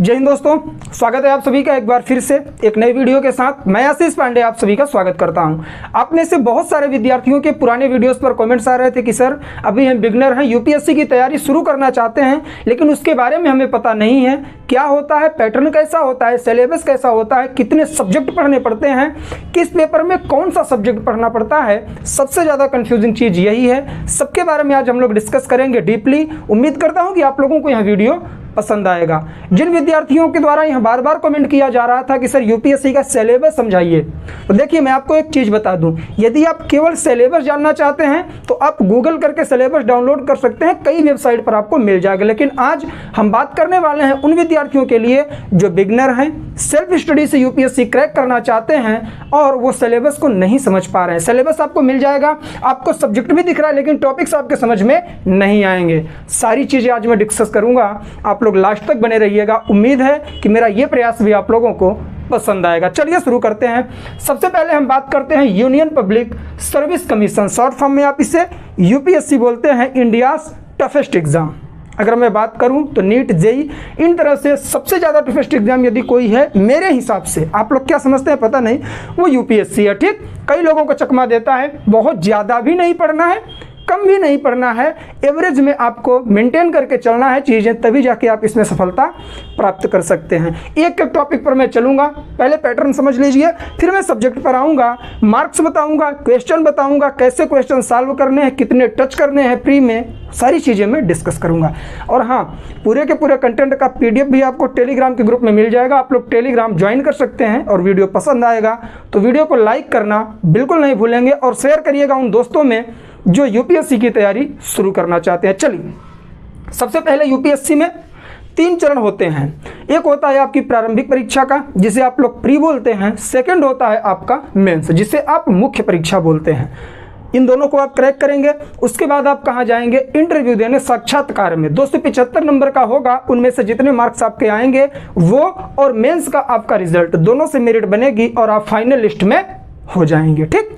जय हिंद दोस्तों, स्वागत है आप सभी का एक बार फिर से एक नई वीडियो के साथ। मैं आशीष पांडे आप सभी का स्वागत करता हूं। आप में से बहुत सारे विद्यार्थियों के पुराने वीडियोस पर कमेंट्स आ रहे थे कि सर अभी हम बिगनर हैं, यूपीएससी की तैयारी शुरू करना चाहते हैं लेकिन उसके बारे में हमें पता नहीं है, क्या होता है, पैटर्न कैसा होता है, सिलेबस कैसा होता है, कितने सब्जेक्ट पढ़ने पड़ते हैं, किस पेपर में कौन सा सब्जेक्ट पढ़ना पड़ता है। सबसे ज़्यादा कन्फ्यूजिंग चीज़ यही है। सबके बारे में आज हम लोग डिस्कस करेंगे डीपली। उम्मीद करता हूँ कि आप लोगों को यह वीडियो पसंद आएगा। जिन विद्यार्थियों के द्वारा यह बार बार कमेंट किया जा रहा था कि सर यूपीएससी का सिलेबस समझाइए, तो देखिए मैं आपको एक चीज़ बता दूं, यदि आप केवल सिलेबस जानना चाहते हैं तो आप गूगल करके सिलेबस डाउनलोड कर सकते हैं, कई वेबसाइट पर आपको मिल जाएगा। लेकिन आज हम बात करने वाले हैं उन विद्यार्थियों के लिए जो बिगनर हैं, सेल्फ स्टडी से यूपीएससी क्रैक करना चाहते हैं और वो सिलेबस को नहीं समझ पा रहे हैं। सिलेबस आपको मिल जाएगा, आपको सब्जेक्ट भी दिख रहा है लेकिन टॉपिक्स आपके समझ में नहीं आएंगे। सारी चीज़ें आज मैं डिस्कस करूँगा, आप लोग लास्ट तक बने रहिएगा। उम्मीद है कि मेरा ये प्रयास भी आप लोगों को पसंद आएगा। चलिए शुरू करते हैं। सबसे पहले हम बात करते हैं union public service commission, short form में आप इसे यूपीएससी बोलते हैं, इंडियाज टफेस्ट एग्जाम। अगर मैं बात करूं तो नीट, जेई, इन तरह से सबसे ज़्यादा टफेस्ट एग्जाम यदि कोई है मेरे हिसाब से, आप लोग क्या समझते हैं पता नहीं, वो यूपीएससी है। ठीक, कई लोगों को चकमा देता है, बहुत ज़्यादा भी नहीं पढ़ना है, कम भी नहीं पढ़ना है, एवरेज में आपको मेंटेन करके चलना है चीज़ें, तभी जाके आप इसमें सफलता प्राप्त कर सकते हैं। एक एक टॉपिक पर मैं चलूँगा, पहले पैटर्न समझ लीजिए, फिर मैं सब्जेक्ट पर आऊँगा, मार्क्स बताऊँगा, क्वेश्चन बताऊँगा, कैसे क्वेश्चन सॉल्व करने हैं, कितने टच करने हैं प्री में, सारी चीज़ें मैं डिस्कस करूँगा। और हाँ, पूरे के पूरे कंटेंट का पीडीएफ भी आपको टेलीग्राम के ग्रुप में मिल जाएगा, आप लोग टेलीग्राम ज्वाइन कर सकते हैं। और वीडियो पसंद आएगा तो वीडियो को लाइक करना बिल्कुल नहीं भूलेंगे और शेयर करिएगा उन दोस्तों में जो यूपीएससी की तैयारी शुरू करना चाहते हैं। चलिए, सबसे पहले यूपीएससी में 3 चरण होते हैं। एक होता है आपकी प्रारंभिक परीक्षा का, जिसे आप लोग प्री बोलते हैं। सेकंड होता है आपका मेंस, जिसे आप मुख्य परीक्षा बोलते हैं। इन दोनों को आप क्रैक करेंगे, उसके बाद आप कहाँ जाएंगे, इंटरव्यू देने, साक्षात्कार में। 275 नंबर का होगा, उनमें से जितने मार्क्स आपके आएंगे वो और मेंस का आपका रिजल्ट दोनों से मेरिट बनेगी और आप फाइनल लिस्ट में हो जाएंगे। ठीक,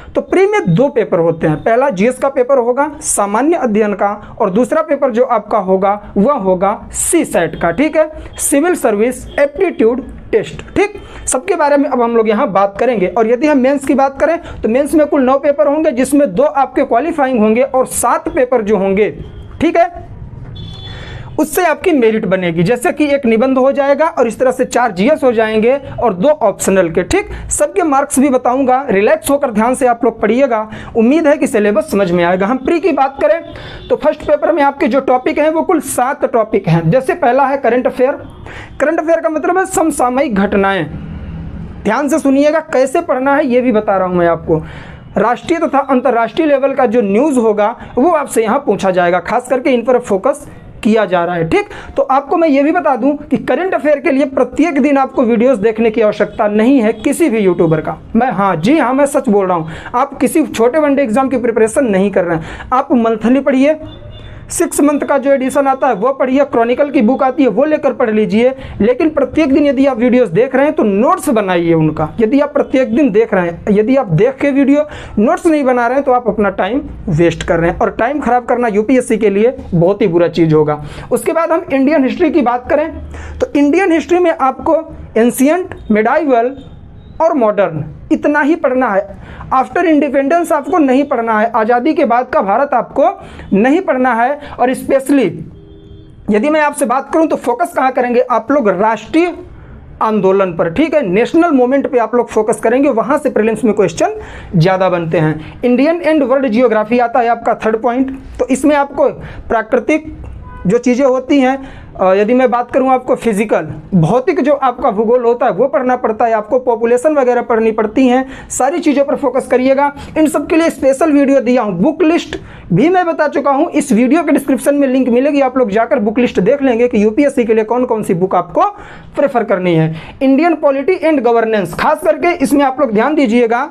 तो प्री में 2 पेपर होते हैं। पहला जीएस का पेपर होगा, सामान्य अध्ययन का, और दूसरा पेपर जो आपका होगा वह होगा सीसैट का। ठीक है, सिविल सर्विस एप्टीट्यूड टेस्ट। ठीक, सबके बारे में अब हम लोग यहाँ बात करेंगे। और यदि हम मेंस की बात करें तो मेंस में कुल 9 पेपर होंगे, जिसमें 2 आपके क्वालिफाइंग होंगे और 7 पेपर जो होंगे, ठीक है, उससे आपकी मेरिट बनेगी। जैसे कि एक निबंध हो जाएगा और इस तरह से 4 जीएस हो जाएंगे और 2 ऑप्शनल के। ठीक, सबके मार्क्स भी बताऊंगा, रिलैक्स होकर ध्यान से आप लोग पढ़िएगा। उम्मीद है कि सिलेबस समझ में आएगा। हम प्री की बात करें तो फर्स्ट पेपर में आपके जो टॉपिक हैं वो कुल 7 टॉपिक हैं। जैसे पहला है करंट अफेयर। करंट अफेयर का मतलब है समसामयिक घटनाएं। ध्यान से सुनिएगा, कैसे पढ़ना है ये भी बता रहा हूं मैं आपको। राष्ट्रीय तथा अंतर्राष्ट्रीय लेवल का जो न्यूज़ होगा वो आपसे यहाँ पूछा जाएगा, खास करके इन पर फोकस किया जा रहा है। ठीक, तो आपको मैं ये भी बता दूं कि करंट अफेयर के लिए प्रत्येक दिन आपको वीडियोस देखने की आवश्यकता नहीं है किसी भी यूट्यूबर का। मैं सच बोल रहा हूं। आप किसी छोटे वनडे एग्जाम की प्रिपरेशन नहीं कर रहे हैं, आप मंथली पढ़िए, 6 मंथ का जो एडिशन आता है वो पढ़िए, क्रॉनिकल की बुक आती है वो लेकर पढ़ लीजिए। लेकिन प्रत्येक दिन यदि आप वीडियोस देख रहे हैं तो नोट्स बनाइए उनका। यदि आप प्रत्येक दिन देख रहे हैं, यदि आप देख के वीडियो नोट्स नहीं बना रहे हैं तो आप अपना टाइम वेस्ट कर रहे हैं, और टाइम खराब करना यूपीएससी के लिए बहुत ही बुरा चीज़ होगा। उसके बाद हम इंडियन हिस्ट्री की बात करें तो इंडियन हिस्ट्री में आपको एंशिएंट, मिडाइवल और मॉडर्न इतना ही पढ़ना है। आफ्टर इंडिपेंडेंस आपको नहीं पढ़ना है, आज़ादी के बाद का भारत आपको नहीं पढ़ना है। और स्पेशली यदि मैं आपसे बात करूं तो फोकस कहां करेंगे आप लोग, राष्ट्रीय आंदोलन पर। ठीक है, नेशनल मूवमेंट पे आप लोग फोकस करेंगे, वहां से प्रीलिम्स में क्वेश्चन ज़्यादा बनते हैं। इंडियन एंड वर्ल्ड जियोग्राफी आता है आपका 3rd पॉइंट, तो इसमें आपको प्राकृतिक जो चीज़ें होती हैं, यदि मैं बात करूं आपको फिजिकल, भौतिक जो आपका भूगोल होता है वो पढ़ना पड़ता है, आपको पॉपुलेशन वगैरह पढ़नी पड़ती हैं, सारी चीज़ों पर फोकस करिएगा। इन सब के लिए स्पेशल वीडियो दिया हूं, बुक लिस्ट भी मैं बता चुका हूं, इस वीडियो के डिस्क्रिप्शन में लिंक मिलेगी, आप लोग जाकर बुक लिस्ट देख लेंगे कि यूपीएससी के लिए कौन कौन सी बुक आपको प्रेफर करनी है। इंडियन पॉलिटी एंड गवर्नेंस, खास करके इसमें आप लोग ध्यान दीजिएगा,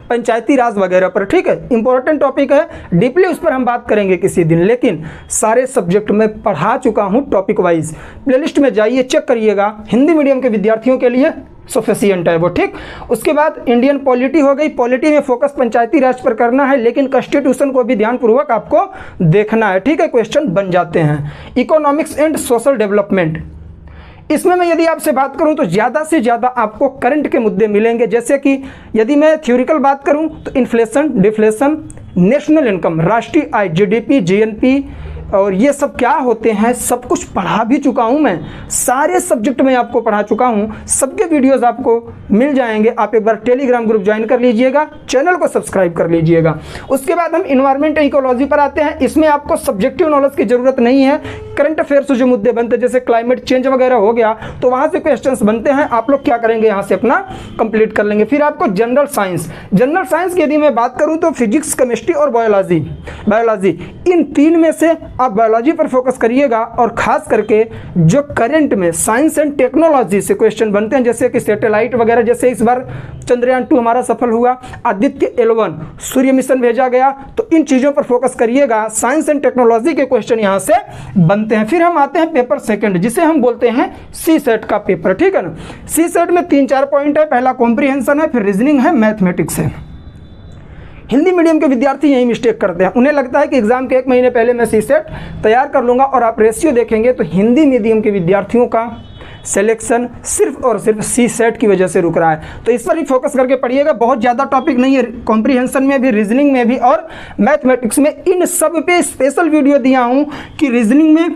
पंचायती राज वगैरह पर। ठीक है, इंपॉर्टेंट टॉपिक है, डीपली उस पर हम बात करेंगे किसी दिन, लेकिन सारे सब्जेक्ट में पढ़ा चुका हूं टॉपिक वाइज। प्लेलिस्ट में जाइए, चेक करिएगा, हिंदी मीडियम के विद्यार्थियों के लिए सफिशिएंट है वो। ठीक, उसके बाद इंडियन पॉलिटी हो गई, पॉलिटी में फोकस पंचायती राज पर करना है, लेकिन कॉन्स्टिट्यूशन को भी ध्यानपूर्वक आपको देखना है। ठीक है, क्वेश्चन बन जाते हैं। इकोनॉमिक्स एंड सोशल डेवलपमेंट, इसमें मैं यदि आपसे बात करूं तो ज़्यादा से ज़्यादा आपको करंट के मुद्दे मिलेंगे, जैसे कि यदि मैं थ्योरिकल बात करूं तो इन्फ्लेशन, डिफ्लेशन, नेशनल इनकम, राष्ट्रीय आय, जीडीपी, जीएनपी और ये सब क्या होते हैं सब कुछ पढ़ा भी चुका हूं मैं, सारे सब्जेक्ट में आपको पढ़ा चुका हूं, सबके वीडियोस आपको मिल जाएंगे। आप एक बार टेलीग्राम ग्रुप ज्वाइन कर लीजिएगा, चैनल को सब्सक्राइब कर लीजिएगा। उसके बाद हम इन्वायरमेंट एंड इकोलॉजी पर आते हैं। इसमें आपको सब्जेक्टिव नॉलेज की जरूरत नहीं है, करंट अफेयर से जो मुद्दे बनते हैं जैसे क्लाइमेट चेंज वगैरह हो गया तो वहां से क्वेश्चंस बनते हैं, आप लोग क्या करेंगे यहाँ से अपना कंप्लीट कर लेंगे। फिर आपको जनरल साइंस, जनरल साइंस की यदि मैं बात करूँ तो फिजिक्स, केमिस्ट्री और बायोलॉजी इन तीन में से आप बायोलॉजी पर फोकस करिएगा और खास करके जो करंट में साइंस एंड टेक्नोलॉजी से क्वेश्चन बनते हैं जैसे कि सैटेलाइट वगैरह, जैसे इस बार चंद्रयान 2 हमारा सफल हुआ, आदित्य L1 सूर्य मिशन भेजा गया, तो इन चीज़ों पर फोकस करिएगा, साइंस एंड टेक्नोलॉजी के क्वेश्चन यहाँ से बनते हैं। फिर हम आते हैं पेपर सेकंड जिसे हम बोलते हैं सी सेट का पेपर, ठीक है ना। सी सेट में 3-4 पॉइंट है, पहला कॉम्प्रीहेंशन है, फिर रीजनिंग है, मैथमेटिक्स है। हिंदी मीडियम के विद्यार्थी यही मिस्टेक करते हैं, उन्हें लगता है कि एग्जाम के 1 महीने पहले मैं सी सेट तैयार कर लूँगा, और आप रेशियो देखेंगे तो हिंदी मीडियम के विद्यार्थियों का सिलेक्शन सिर्फ और सिर्फ सी सेट की वजह से रुक रहा है। तो इस पर ही फोकस करके पढ़िएगा, बहुत ज़्यादा टॉपिक नहीं है, कॉम्प्रीहेंशन में भी, रीजनिंग में भी और मैथमेटिक्स में। इन सब पे स्पेशल वीडियो दिया हूँ कि रीजनिंग में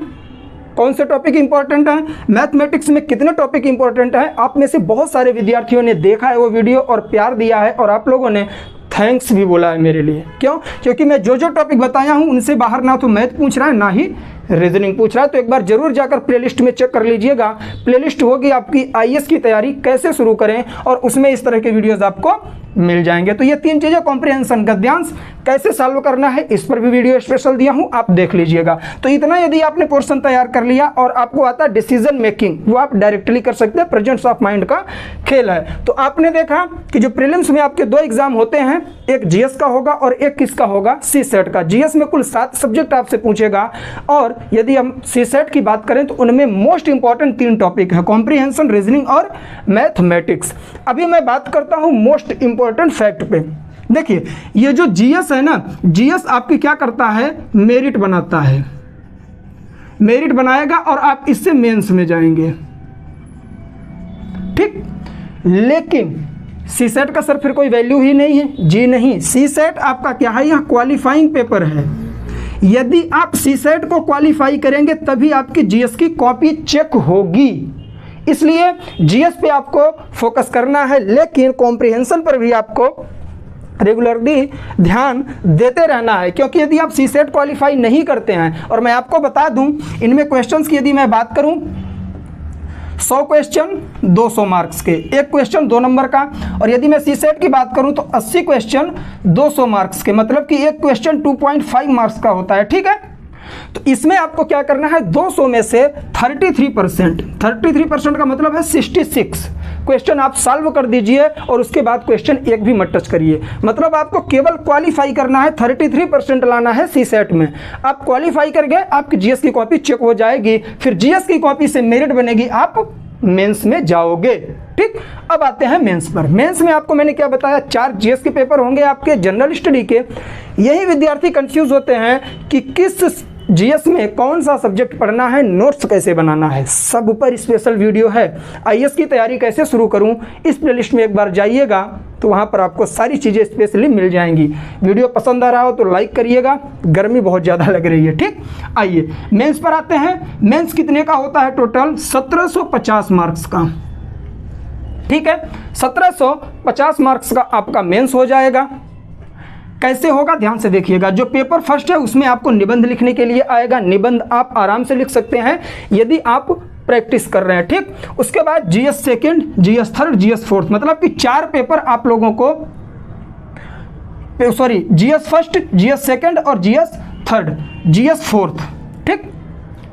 कौन से टॉपिक इंपॉर्टेंट है, मैथमेटिक्स में कितने टॉपिक इंपॉर्टेंट है। आप में से बहुत सारे विद्यार्थियों ने देखा है वो वीडियो और प्यार दिया है, और आप लोगों ने थैंक्स भी बोला है मेरे लिए। क्यों? क्योंकि मैं जो टॉपिक बताया हूँ उनसे बाहर ना तो मैथ पूछ रहा है ना ही रीजनिंग पूछ रहा है। तो एक बार जरूर जाकर प्लेलिस्ट में चेक कर लीजिएगा, प्लेलिस्ट होगी आपकी आईएएस की तैयारी कैसे शुरू करें, और उसमें इस तरह के वीडियोस आपको मिल जाएंगे। तो ये 3 चीज़ें, कॉम्प्रीहेंशन, गद्यांश कैसे सॉल्व करना है, इस पर भी वीडियो स्पेशल दिया हूँ, आप देख लीजिएगा। तो इतना यदि आपने पोर्शन तैयार कर लिया और आपको आता है डिसीजन मेकिंग, वो आप डायरेक्टली कर सकते हैं, प्रेजेंस ऑफ माइंड का खेल है। तो आपने देखा कि जो प्रीलिम्स में आपके 2 एग्जाम होते हैं, एक जीएस का होगा और एक किसका होगा, सी सेट का। जीएस में कुल 7 सब्जेक्ट आपसे पूछेगा, और यदि हम सी सेट की बात करें तो उनमें मोस्ट इंपॉर्टेंट 3 टॉपिक है, कॉम्प्रीहेंशन, रीजनिंग और मैथमेटिक्स। अभी मैं बात करता हूं मोस्ट इंपॉर्टेंट फैक्ट पे। देखिए ये जो जीएस है ना, जीएस आपकी क्या करता है, मेरिट बनाता है, मेरिट बनाएगा और आप इससे मेंस में जाएंगे, ठीक। लेकिन सी सेट का सर फिर कोई वैल्यू ही नहीं है, जी नहीं। सी सेट आपका क्या है, यह क्वालिफाइंग पेपर है। यदि आप सी सेट को क्वालिफाई करेंगे तभी आपकी जीएस की कॉपी चेक होगी, इसलिए जीएस पे आपको फोकस करना है, लेकिन कॉम्प्रीहेंशन पर भी आपको रेगुलरली ध्यान देते रहना है। क्योंकि यदि आप सी सेट क्वालिफाई नहीं करते हैं, और मैं आपको बता दूं इनमें क्वेश्चंस की यदि मैं बात करूं, 100 क्वेश्चन 200 मार्क्स के, एक क्वेश्चन 2 नंबर का, और यदि मैं सी सेट की बात करूं तो 80 क्वेश्चन 200 मार्क्स के, मतलब कि एक क्वेश्चन 2.5 मार्क्स का होता है, ठीक है। तो इसमें आपको क्या करना है, 200 में से 33% का मतलब है 66 क्वेश्चन आप सॉल्व कर दीजिए, और उसके बाद क्वेश्चन एक भी मत टच करिए। मतलब आपको केवल क्वालिफाई करना है, 33% लाना है सी सेट में। आप क्वालिफाई कर गए, आपकी जीएस की कॉपी चेक हो जाएगी, फिर जीएस की कॉपी से मेरिट बनेगी, आप मेंस में जाओगे, ठीक। अब आते हैं मेंस पर। मेंस में आपको मैंने क्या बताया, 4 जीएस के पेपर होंगे आपके जनरल स्टडी के। यही विद्यार्थी कंफ्यूज होते हैं कि किस जीएस में कौन सा सब्जेक्ट पढ़ना है, नोट्स कैसे बनाना है, सब ऊपर स्पेशल वीडियो है। आईएएस की तैयारी कैसे शुरू करूं, इस प्लेलिस्ट में एक बार जाइएगा तो वहां पर आपको सारी चीज़ें स्पेशली मिल जाएंगी। वीडियो पसंद आ रहा हो तो लाइक करिएगा, गर्मी बहुत ज़्यादा लग रही है, ठीक। आइए मेंस पर आते हैं। मेंस कितने का होता है, टोटल 1750 मार्क्स का, ठीक है। 1750 मार्क्स का आपका मेंस हो जाएगा। कैसे होगा ध्यान से देखिएगा। जो पेपर फर्स्ट है उसमें आपको निबंध लिखने के लिए आएगा, निबंध आप आराम से लिख सकते हैं यदि आप प्रैक्टिस कर रहे हैं, ठीक। उसके बाद GS second, GS third, GS fourth, मतलब कि 4 पेपर आप लोगों को, sorry, GS first, GS second और जीएस थर्ड, जीएस फोर्थ, ठीक।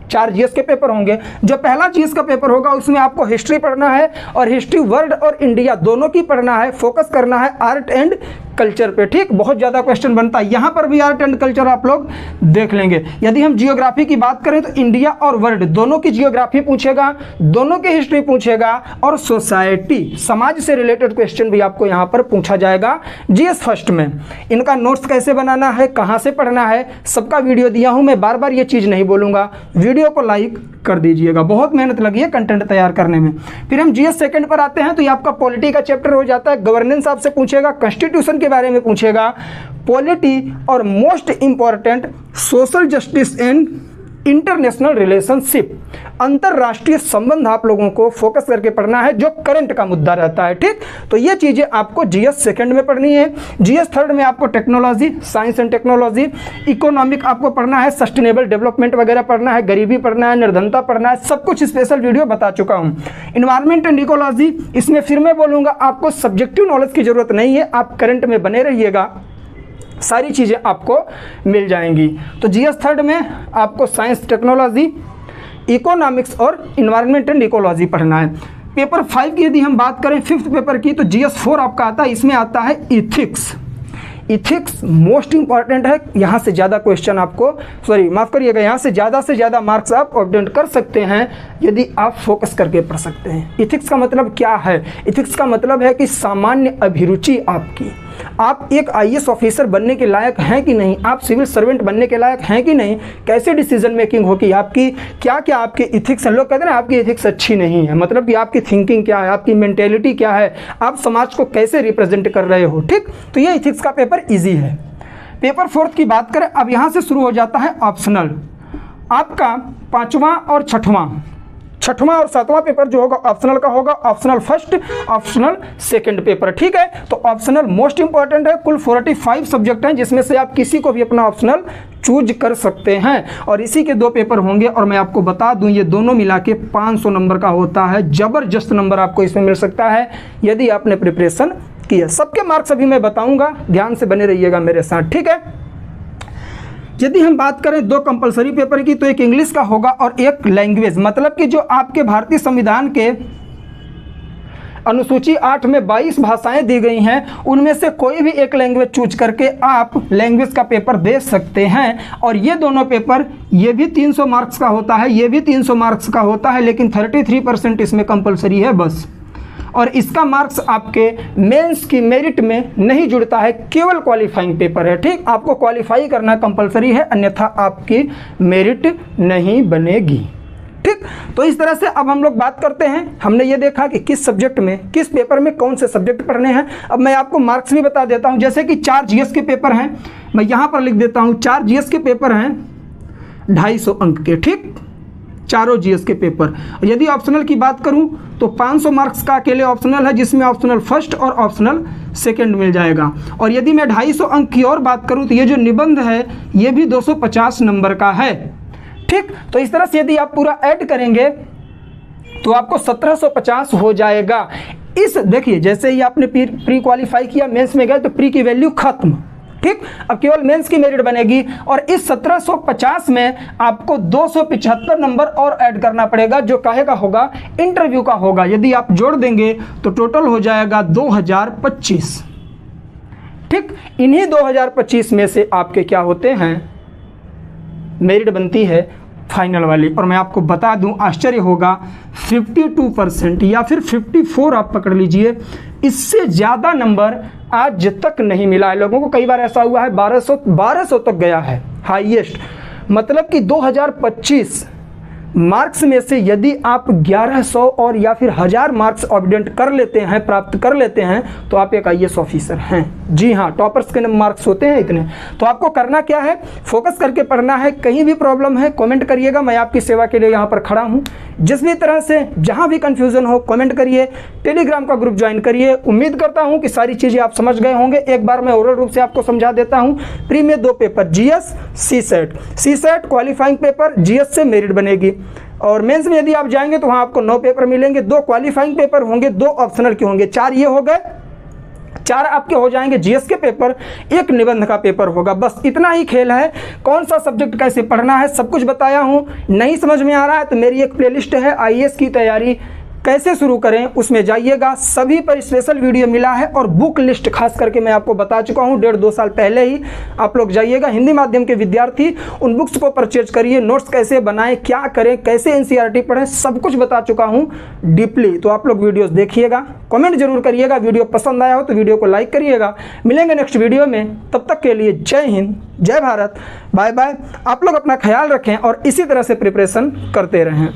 4 जीएस के पेपर होंगे। जो पहला जीएस का पेपर होगा उसमें आपको हिस्ट्री पढ़ना है, और हिस्ट्री वर्ल्ड और इंडिया दोनों की पढ़ना है। फोकस करना है आर्ट एंड कल्चर पे, ठीक, बहुत ज़्यादा क्वेश्चन बनता है। यहाँ पर भी आर्ट एंड कल्चर आप लोग देख लेंगे। यदि हम जियोग्राफी की बात करें तो इंडिया और वर्ल्ड दोनों की जियोग्राफी पूछेगा, दोनों की हिस्ट्री पूछेगा, और सोसाइटी समाज से रिलेटेड क्वेश्चन भी आपको यहाँ पर पूछा जाएगा जीएस फर्स्ट में। इनका नोट्स कैसे बनाना है, कहाँ से पढ़ना है, सबका वीडियो दिया हूँ। मैं बार बार ये चीज़ नहीं बोलूँगा, वीडियो को लाइक कर दीजिएगा, बहुत मेहनत लगी है कंटेंट तैयार करने में। फिर हम जीएस सेकंड पर आते हैं तो ये आपका पॉलिटी का चैप्टर हो जाता है। गवर्नेंस आपसे पूछेगा, कॉन्स्टिट्यूशन के बारे में पूछेगा, पॉलिटी और most important social justice and international relationship, अंतरराष्ट्रीय संबंध आप लोगों को फोकस करके पढ़ना है, जो करंट का मुद्दा रहता है, ठीक। तो ये चीज़ें आपको जीएस सेकंड में पढ़नी है। जीएस थर्ड में आपको technology, science and technology, economic आपको पढ़ना है, सस्टेनेबल डेवलपमेंट वगैरह पढ़ना है, गरीबी पढ़ना है, निर्धनता पढ़ना है, सब कुछ स्पेशल वीडियो बता चुका हूँ। इन्वायरमेंट एंड इकोलॉजी, इसमें फिर मैं बोलूँगा आपको सब्जेक्टिव नॉलेज की जरूरत नहीं है, आप करंट में बने रहिएगा, सारी चीज़ें आपको मिल जाएंगी। तो जीएस थर्ड में आपको साइंस, टेक्नोलॉजी, इकोनॉमिक्स और इन्वायरमेंट एंड इकोलॉजी पढ़ना है। पेपर 5 की यदि हम बात करें, फिफ्थ पेपर की, तो जीएस 4 आपका आता है, इसमें आता है इथिक्स। इथिक्स मोस्ट इंपॉर्टेंट है, यहाँ से ज़्यादा क्वेश्चन आपको, सॉरी माफ़ करिएगा, यहाँ से ज़्यादा मार्क्स आप ऑब्टेन कर सकते हैं यदि आप फोकस करके पढ़ सकते हैं। इथिक्स का मतलब क्या है? इथिक्स का मतलब है कि सामान्य अभिरुचि आपकी, आप एक आईएएस ऑफिसर बनने के लायक हैं कि नहीं, आप सिविल सर्वेंट बनने के लायक हैं कि नहीं, कैसे डिसीजन मेकिंग होगी आपकी, क्या क्या आपके इथिक्स हैं। लोग कहते हैं ना आपकी इथिक्स अच्छी नहीं है, मतलब कि आपकी थिंकिंग क्या है, आपकी मेंटेलिटी क्या है, आप समाज को कैसे रिप्रेजेंट कर रहे हो, ठीक। तो ये इथिक्स का पेपर ईजी है। पेपर 4 की बात करें, अब यहाँ से शुरू हो जाता है ऑप्शनल। आपका 5वां और 6वां और 7वां पेपर जो होगा ऑप्शनल का होगा, optional first, optional second paper, ठीक है। तो ऑप्शनल मोस्ट इंपॉर्टेंट है, कुल 45 सब्जेक्ट हैं जिसमें से आप किसी को भी अपना ऑप्शनल चूज कर सकते हैं, और इसी के 2 पेपर होंगे। और मैं आपको बता दूं ये दोनों मिला के 500 नंबर का होता है, जबरदस्त नंबर आपको इसमें मिल सकता है यदि आपने प्रिपरेशन किया। सबके मार्क्स अभी मैं बताऊंगा, ध्यान से बने रहिएगा मेरे साथ, ठीक है। यदि हम बात करें 2 कंपलसरी पेपर की, तो एक इंग्लिश का होगा और एक लैंग्वेज, मतलब कि जो आपके भारतीय संविधान के अनुसूची 8 में 22 भाषाएं दी गई हैं, उनमें से कोई भी एक लैंग्वेज चूज करके आप लैंग्वेज का पेपर दे सकते हैं। और ये दोनों पेपर, ये भी 300 मार्क्स का होता है, ये भी 300 मार्क्स का होता है, लेकिन 33% इसमें कंपलसरी है बस। और इसका मार्क्स आपके मेंस की मेरिट में नहीं जुड़ता है, केवल क्वालिफाइंग पेपर है, ठीक। आपको क्वालिफाई करना कंपलसरी है, अन्यथा आपकी मेरिट नहीं बनेगी, ठीक। तो इस तरह से अब हम लोग बात करते हैं, हमने ये देखा कि किस सब्जेक्ट में, किस पेपर में कौन से सब्जेक्ट पढ़ने हैं। अब मैं आपको मार्क्स भी बता देता हूं, जैसे कि 4 जीएस के पेपर हैं, मैं यहाँ पर लिख देता हूँ, 4 जीएस के पेपर हैं 250 अंक के, ठीक, चारों जीएस के पेपर। यदि ऑप्शनल की बात करूं तो 500 मार्क्स का अकेले ऑप्शनल है, जिसमें ऑप्शनल फर्स्ट और ऑप्शनल सेकंड मिल जाएगा। और यदि मैं 250 अंक की और बात करूं तो ये जो निबंध है ये भी 250 नंबर का है, ठीक। तो इस तरह से यदि आप पूरा ऐड करेंगे तो आपको 1750 हो जाएगा। इस देखिए, जैसे ही आपने प्री क्वालिफाई किया, मेंस में गए तो प्री की वैल्यू खत्म, ठीक। अब केवल मेंस की मेरिट बनेगी, और इस 1750 में आपको 275 नंबर और ऐड करना पड़ेगा, जो काहे का होगा, इंटरव्यू का होगा। यदि आप जोड़ देंगे तो टोटल हो जाएगा 2025, ठीक। इन्हीं 2025 में से आपके क्या होते हैं, मेरिट बनती है फाइनल वाली। और मैं आपको बता दूं, आश्चर्य होगा, 52% या फिर 54 आप पकड़ लीजिए, इससे ज़्यादा नंबर आज तक नहीं मिला है लोगों को। कई बार ऐसा हुआ है 1200 तक गया है हाईएस्ट। मतलब कि 2025 मार्क्स में से यदि आप 1100 और या फिर 1000 मार्क्स ऑब्टेन कर लेते हैं, प्राप्त कर लेते हैं, तो आप एक आईएएस ऑफिसर हैं। जी हाँ, टॉपर्स के मार्क्स होते हैं इतने। तो आपको करना क्या है, फोकस करके पढ़ना है। कहीं भी प्रॉब्लम है कमेंट करिएगा, मैं आपकी सेवा के लिए यहाँ पर खड़ा हूँ। जिस भी तरह से जहाँ भी कन्फ्यूज़न हो कमेंट करिए, टेलीग्राम का ग्रुप ज्वाइन करिए। उम्मीद करता हूँ कि सारी चीज़ें आप समझ गए होंगे। एक बार मैं ओरल रूप से आपको समझा देता हूँ। प्री में 2 paper, GS, CSAT qualifying paper, GS से मेरिट बनेगी। और मेंस में यदि आप जाएंगे तो वहाँ आपको 9 पेपर मिलेंगे, 2 क्वालिफाइंग पेपर होंगे, 2 ऑप्शनल के होंगे, 4 ये हो गए, 4 आपके हो जाएंगे जीएस के पेपर, 1 निबंध का पेपर होगा। बस इतना ही खेल है। कौन सा सब्जेक्ट कैसे पढ़ना है सब कुछ बताया हूँ। नहीं समझ में आ रहा है तो मेरी एक प्लेलिस्ट है आईएएस की तैयारी कैसे शुरू करें उसमें जाइएगा, सभी पर स्पेशल वीडियो मिला है। और बुक लिस्ट खास करके मैं आपको बता चुका हूँ 1.5-2 साल पहले ही। आप लोग जाइएगा, हिंदी माध्यम के विद्यार्थी उन बुक्स को परचेज करिए, नोट्स कैसे बनाएं, क्या करें, कैसे एनसीईआरटी पढ़ें, सब कुछ बता चुका हूँ डीपली। तो आप लोग वीडियोस देखिएगा, कमेंट जरूर करिएगा, वीडियो पसंद आया हो तो वीडियो को लाइक करिएगा। मिलेंगे नेक्स्ट वीडियो में, तब तक के लिए जय हिंद, जय भारत, बाय बाय। आप लोग अपना ख्याल रखें और इसी तरह से प्रिपरेशन करते रहें।